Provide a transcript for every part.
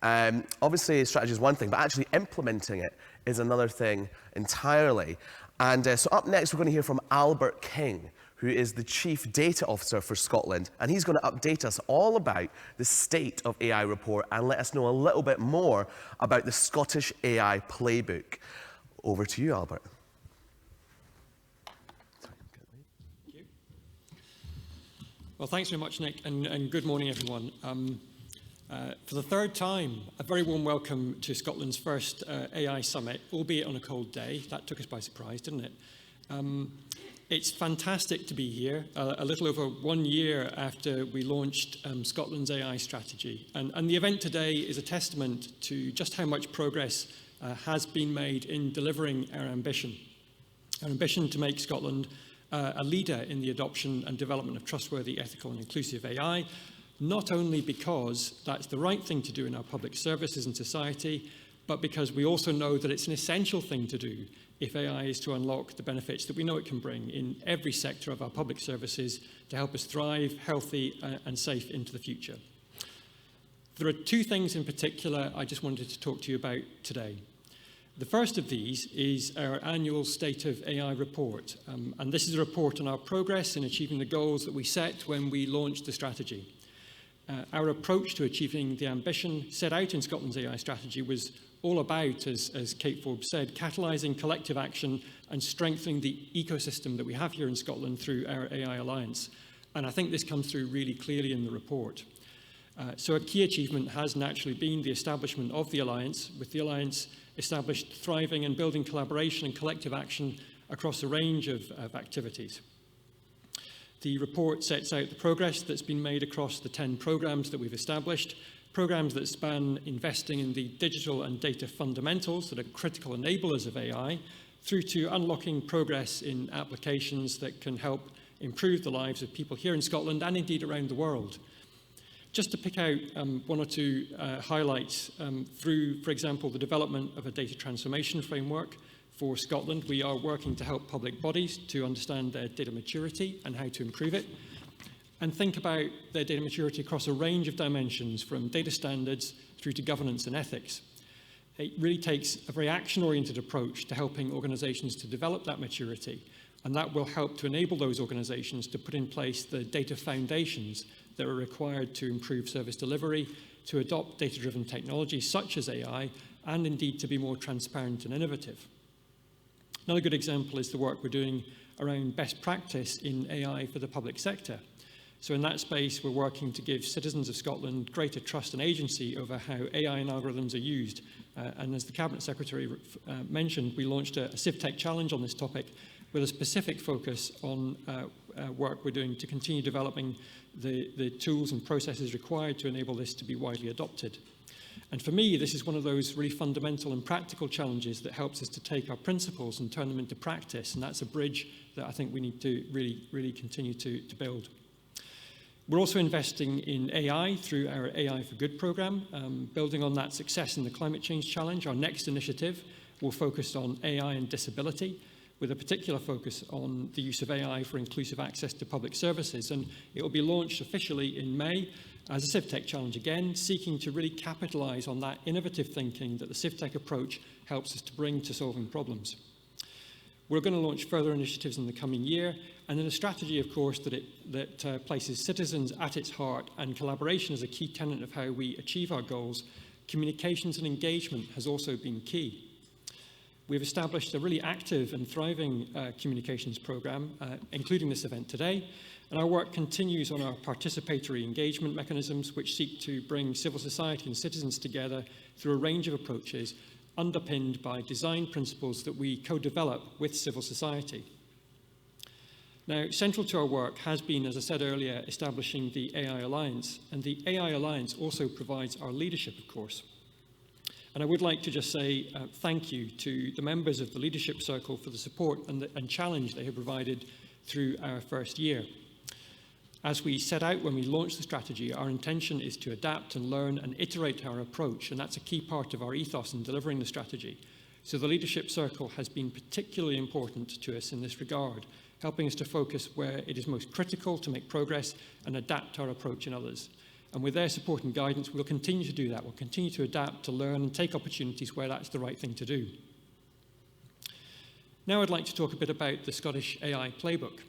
Obviously, strategy is one thing, but actually implementing it is another thing entirely. And so up next, we're going to hear from Albert King, who is the Chief Data Officer for Scotland, and he's going to update us all about the State of AI report and let us know a little bit more about the Scottish AI Playbook. Over to you, Albert. Thank you. Well, thanks very much, Nick, and good morning, everyone. For the third time, a very warm welcome to Scotland's first AI Summit, albeit on a cold day. That took us by surprise, didn't it? It's fantastic to be here, a little over 1 year after we launched Scotland's AI strategy. And the event today is a testament to just how much progress has been made in delivering our ambition to make Scotland a leader in the adoption and development of trustworthy, ethical and inclusive AI, not only because that's the right thing to do in our public services and society, but because we also know that it's an essential thing to do if AI is to unlock the benefits that we know it can bring in every sector of our public services to help us thrive, healthy and safe into the future. There are two things in particular I just wanted to talk to you about today. The first of these is our annual State of AI report, and this is a report on our progress in achieving the goals that we set when we launched the strategy. Our approach to achieving the ambition set out in Scotland's AI strategy was all about, as Kate Forbes said, catalysing collective action and strengthening the ecosystem that we have here in Scotland through our AI Alliance. And I think this comes through really clearly in the report. So a key achievement has naturally been the establishment of the Alliance, with the Alliance established thriving and building collaboration and collective action across a range of activities. The report sets out the progress that's been made across the 10 programmes that we've established, programmes that span investing in the digital and data fundamentals that are critical enablers of AI, through to unlocking progress in applications that can help improve the lives of people here in Scotland and indeed around the world. Just to pick out one or two highlights through, for example, the development of a data transformation framework for Scotland. We are working to help public bodies to understand their data maturity and how to improve it, and think about their data maturity across a range of dimensions, from data standards through to governance and ethics. It really takes a very action-oriented approach to helping organisations to develop that maturity, and that will help to enable those organisations to put in place the data foundations that are required to improve service delivery, to adopt data-driven technologies such as AI, and indeed to be more transparent and innovative. Another good example is the work we're doing around best practice in AI for the public sector. So in that space, we're working to give citizens of Scotland greater trust and agency over how AI and algorithms are used. And as the Cabinet Secretary mentioned, we launched a CivTech challenge on this topic with a specific focus on work we're doing to continue developing the tools and processes required to enable this to be widely adopted. And for me, this is one of those really fundamental and practical challenges that helps us to take our principles and turn them into practice. And that's a bridge that I think we need to really continue to build. We're also investing in AI through our AI for Good programme. Building on that success in the climate change challenge, our next initiative will focus on AI and disability, with a particular focus on the use of AI for inclusive access to public services. And it will be launched officially in May as a CivTech challenge again, seeking to really capitalise on that innovative thinking that the CivTech approach helps us to bring to solving problems. We're going to launch further initiatives in the coming year, and then a strategy, of course, that places citizens at its heart and collaboration as a key tenet of how we achieve our goals. Communications and engagement has also been key. We've established a really active and thriving communications programme, including this event today, and our work continues on our participatory engagement mechanisms, which seek to bring civil society and citizens together through a range of approaches, underpinned by design principles that we co-develop with civil society. Now, central to our work has been, as I said earlier, establishing the AI Alliance, and the AI Alliance also provides our leadership, of course. And I would like to just say thank you to the members of the Leadership Circle for the support and challenge they have provided through our first year. As we set out when we launched the strategy, our intention is to adapt and learn and iterate our approach, and that's a key part of our ethos in delivering the strategy. So the Leadership Circle has been particularly important to us in this regard, helping us to focus where it is most critical to make progress and adapt our approach in others. And with their support and guidance, we'll continue to do that. We'll continue to adapt, to learn, and take opportunities where that's the right thing to do. Now I'd like to talk a bit about the Scottish AI Playbook.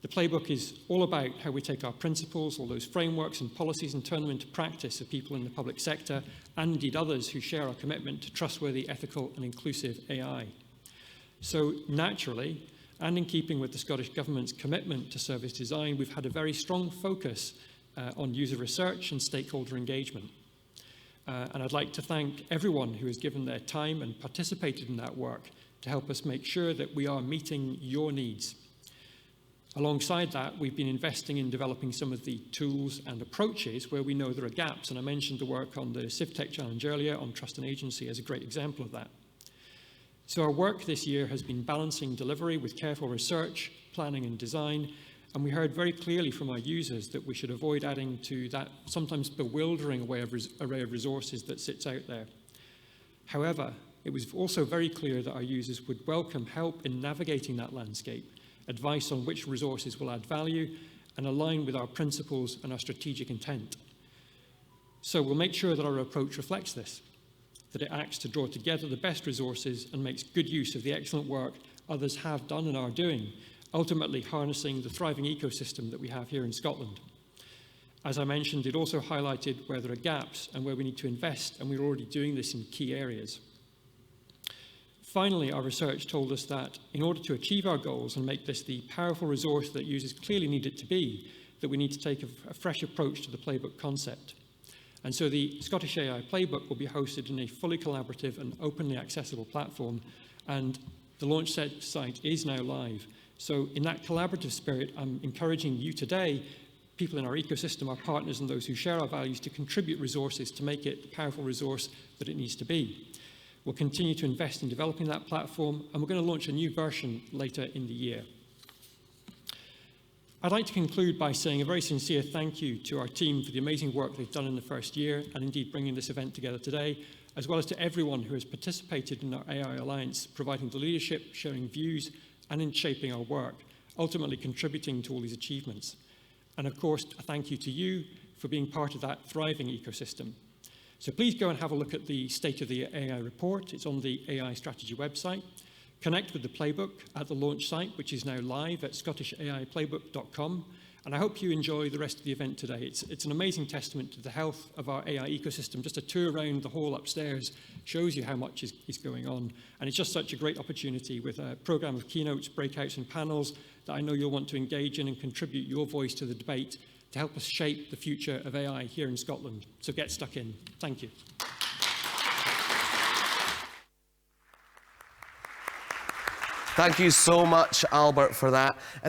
The playbook is all about how we take our principles, all those frameworks and policies, and turn them into practice of people in the public sector, and indeed others who share our commitment to trustworthy, ethical, and inclusive AI. So naturally, and in keeping with the Scottish Government's commitment to service design, we've had a very strong focus on user research and stakeholder engagement. And I'd like to thank everyone who has given their time and participated in that work to help us make sure that we are meeting your needs. Alongside that, we've been investing in developing some of the tools and approaches where we know there are gaps, and I mentioned the work on the CivTech Challenge earlier on trust and agency as a great example of that. So our work this year has been balancing delivery with careful research, planning and design, and we heard very clearly from our users that we should avoid adding to that sometimes bewildering array of resources that sits out there. However, it was also very clear that our users would welcome help in navigating that landscape, advice on which resources will add value, and align with our principles and our strategic intent. So we'll make sure that our approach reflects this, that it acts to draw together the best resources and makes good use of the excellent work others have done and are doing, ultimately harnessing the thriving ecosystem that we have here in Scotland. As I mentioned, it also highlighted where there are gaps and where we need to invest, and we're already doing this in key areas. Finally, our research told us that in order to achieve our goals and make this the powerful resource that users clearly need it to be, that we need to take a fresh approach to the playbook concept. And so the Scottish AI Playbook will be hosted in a fully collaborative and openly accessible platform, and the launch site is now live. So in that collaborative spirit, I'm encouraging you today, people in our ecosystem, our partners and those who share our values, to contribute resources to make it the powerful resource that it needs to be. We'll continue to invest in developing that platform, and we're going to launch a new version later in the year. I'd like to conclude by saying a very sincere thank you to our team for the amazing work they've done in the first year, and indeed bringing this event together today, as well as to everyone who has participated in our AI Alliance, providing the leadership, sharing views, and in shaping our work, ultimately contributing to all these achievements. And of course, a thank you to you for being part of that thriving ecosystem. So please go and have a look at the State of the AI report. It's on the AI strategy website. Connect with the playbook at the launch site, which is now live at scottishaiplaybook.com. And I hope you enjoy the rest of the event today. It's an amazing testament to the health of our AI ecosystem. Just a tour around the hall upstairs shows you how much is going on. And it's just such a great opportunity with a program of keynotes, breakouts, and panels that I know you'll want to engage in and contribute your voice to the debate to help us shape the future of AI here in Scotland. So get stuck in. Thank you. Thank you so much, Albert, for that.